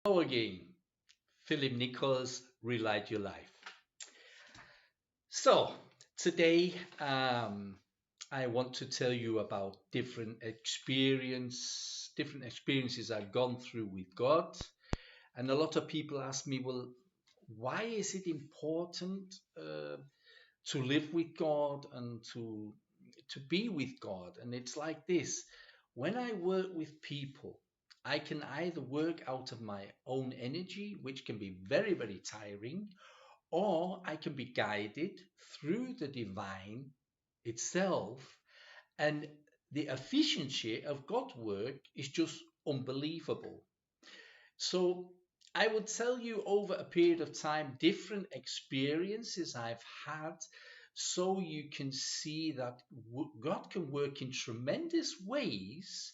Hello again, Philip Nichols, Relight Your Life. So, today I want to tell you about different experiences I've gone through with God. And a lot of people ask me, well, why is it important to live with God and to be with God? And it's like this: when I work with people, I can either work out of my own energy, which can be very, very tiring, or I can be guided through the divine itself. And the efficiency of God's work is just unbelievable. So I would tell you over a period of time different experiences I've had so you can see that God can work in tremendous ways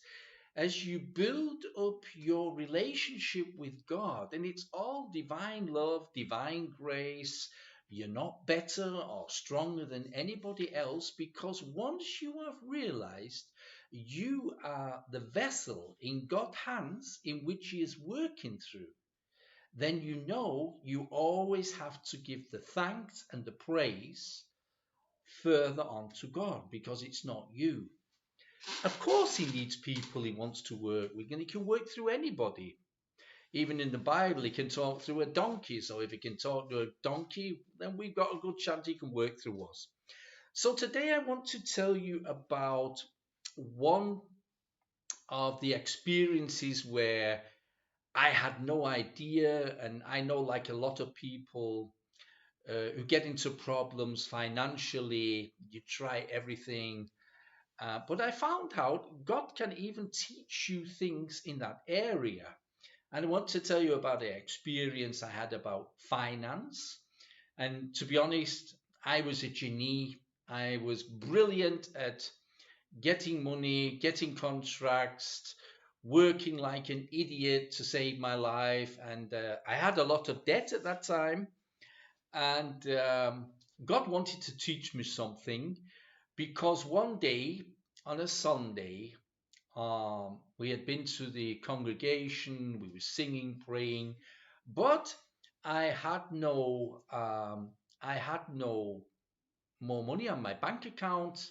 as you build up your relationship with God. And it's all divine love, divine grace. You're not better or stronger than anybody else, because once you have realized you are the vessel in God's hands in which He is working through, then you know you always have to give the thanks and the praise further on to God, because it's not you. Of course, He needs people He wants to work with, and He can work through anybody. Even in the Bible, He can talk through a donkey. So if He can talk to a donkey, then we've got a good chance He can work through us. So today I want to tell you about one of the experiences where I had no idea, and I know, like a lot of people who get into problems financially, you try everything. But I found out God can even teach you things in that area. And I want to tell you about the experience I had about finance. And to be honest, I was a genie. I was brilliant at getting money, getting contracts, working like an idiot to save my life. And I had a lot of debt at that time. And God wanted to teach me something, because one day on a Sunday, we had been to the congregation, we were singing, praying, but I had no more money on my bank account.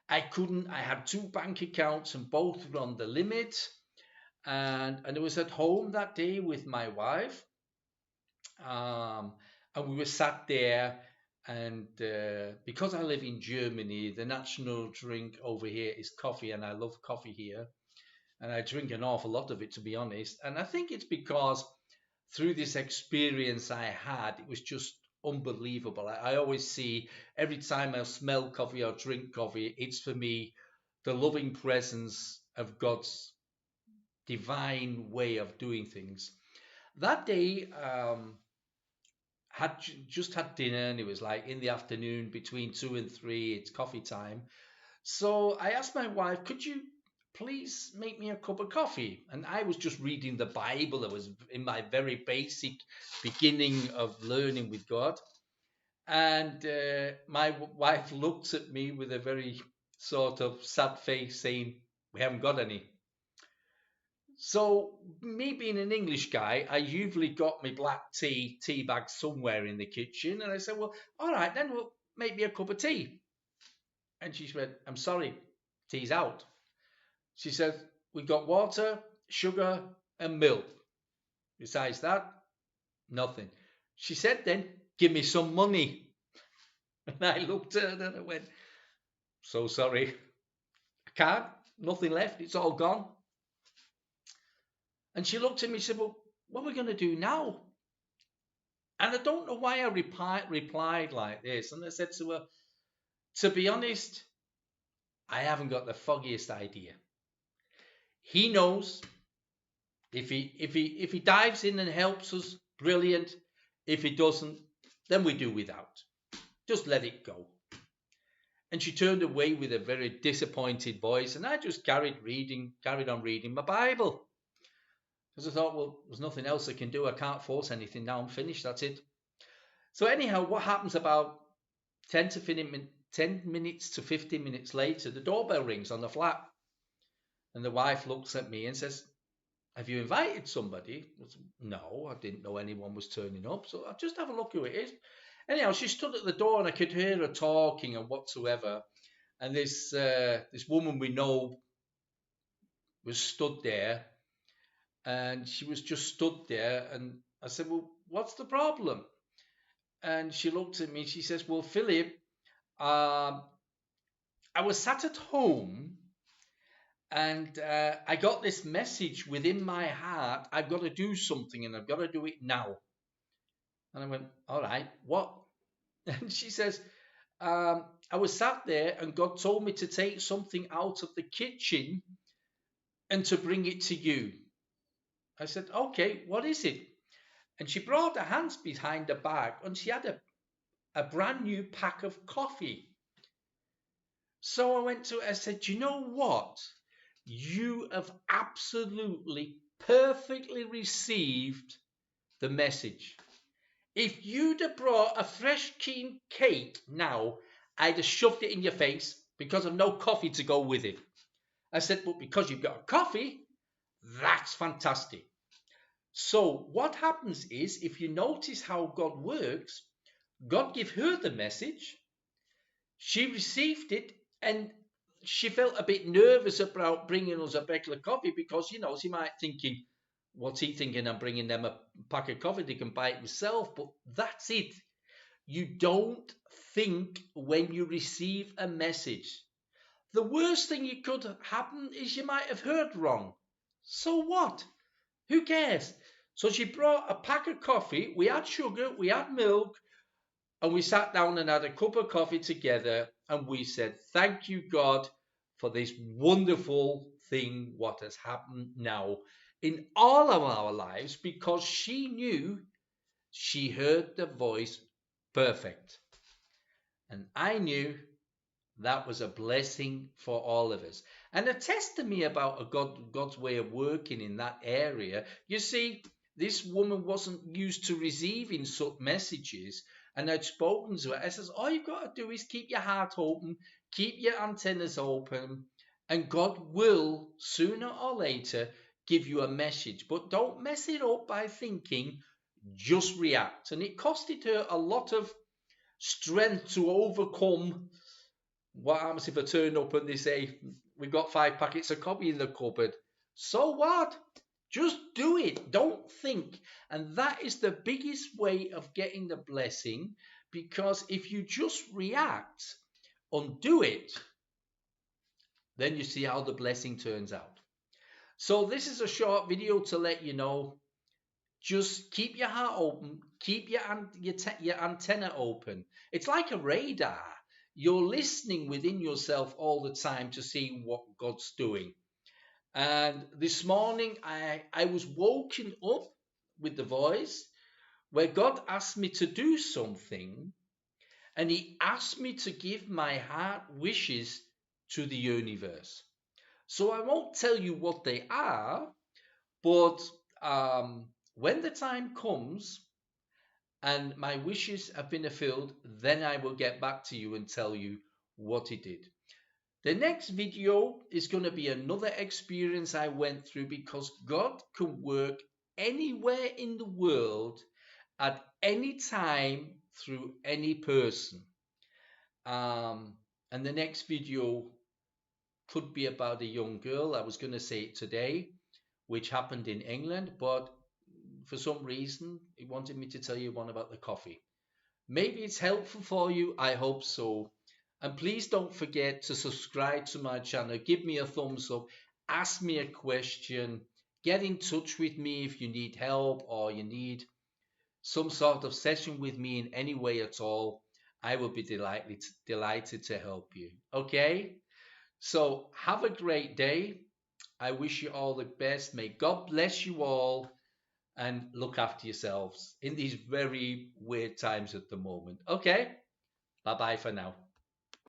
I had two bank accounts and both were on the limit. And I was at home that day with my wife. Um, and we were sat there, and because I live in Germany, the national drink over here is coffee, and I love coffee here, and I drink an awful lot of it, to be honest. And I think it's because through this experience I had, it was just unbelievable. I always see, every time I smell coffee or drink coffee, it's for me the loving presence of God's divine way of doing things. That day, had just had dinner, and it was like in the afternoon between 2 and 3. It's coffee time. So I asked my wife, could you please make me a cup of coffee? And I was just reading the Bible. I was in my very basic beginning of learning with God. And my wife looked at me with a very sort of sad face, saying, we haven't got any. So, me being an English guy, I usually got my black tea bag somewhere in the kitchen. And I said, well, all right, then we'll make me a cup of tea. And she said, I'm sorry, tea's out. She said, we got water, sugar, and milk. Besides that, nothing. She said, then give me some money. And I looked at her and I went, so sorry, I can't, nothing left, it's all gone. And she looked at me and said, well, what are we going to do now? And I don't know why I replied like this. And I said to her, to be honest, I haven't got the foggiest idea. He knows. If he dives in and helps us, brilliant. If he doesn't, then we do without. Just let it go. And she turned away with a very disappointed voice, and I just carried on reading my Bible. Because I thought, well, there's nothing else I can do. I can't force anything now. I'm finished. That's it. So anyhow, what happens about 10 minutes to 15 minutes later, the doorbell rings on the flat. And the wife looks at me and says, have you invited somebody? I said, no, I didn't know anyone was turning up, so I'll just have a look who it is. Anyhow, she stood at the door and I could hear her talking and whatsoever. And this woman we know was stood there, and she was just stood there. And I said, well, what's the problem? And she looked at me and she says, well, Philip, um, I was sat at home and I got this message within my heart. I've got to do something and I've got to do it now. And I went, all right, what? And she says, I was sat there and God told me to take something out of the kitchen and to bring it to you. I said, okay, what is it? And she brought her hands behind her back and she had a brand new pack of coffee. So I went to her, I said, you know what? You have absolutely perfectly received the message. If you'd have brought a fresh cream cake now, I'd have shoved it in your face because I've no coffee to go with it. I said, but because you've got a coffee, that's fantastic. So what happens is, if you notice how God works, God gave her the message, she received it, and she felt a bit nervous about bringing us a regular coffee because, she might thinking, what's he thinking? I'm bringing them a pack of coffee, they can buy it themselves. But that's it. You don't think when you receive a message. The worst thing you could happen is you might have heard wrong. So what? Who cares? So she brought a pack of coffee. We had sugar, we had milk, and we sat down and had a cup of coffee together. And we said, thank you, God, for this wonderful thing, what has happened now in all of our lives, because she knew she heard the voice perfect. And I knew that was a blessing for all of us. And a testimony about God's way of working in that area. You see, this woman wasn't used to receiving such messages, and I'd spoken to her. I says, all you've got to do is keep your heart open, keep your antennas open, and God will, sooner or later, give you a message. But don't mess it up by thinking, just react. And it costed her a lot of strength to overcome. What happens if I turn up and they say, we've got 5 packets of coffee in the cupboard? So what? Just do it. Don't think. And that is the biggest way of getting the blessing, because if you just react and do it, then you see how the blessing turns out. So this is a short video to let you know, just keep your heart open, keep your antenna open. It's like a radar. You're listening within yourself all the time to see what God's doing. And this morning, I was woken up with the voice where God asked me to do something, and He asked me to give my heart wishes to the universe. So I won't tell you what they are, but when the time comes and my wishes have been fulfilled, then I will get back to you and tell you what He did. The next video is going to be another experience I went through, because God can work anywhere in the world at any time through any person. And the next video could be about a young girl. I was going to say it today, which happened in England, but for some reason he wanted me to tell you one about the coffee. Maybe it's helpful for you. I hope so. And please don't forget to subscribe to my channel. Give me a thumbs up. Ask me a question. Get in touch with me if you need help or you need some sort of session with me in any way at all. I will be delighted to help you. Okay? So have a great day. I wish you all the best. May God bless you all, and look after yourselves in these very weird times at the moment. Okay? Bye-bye for now.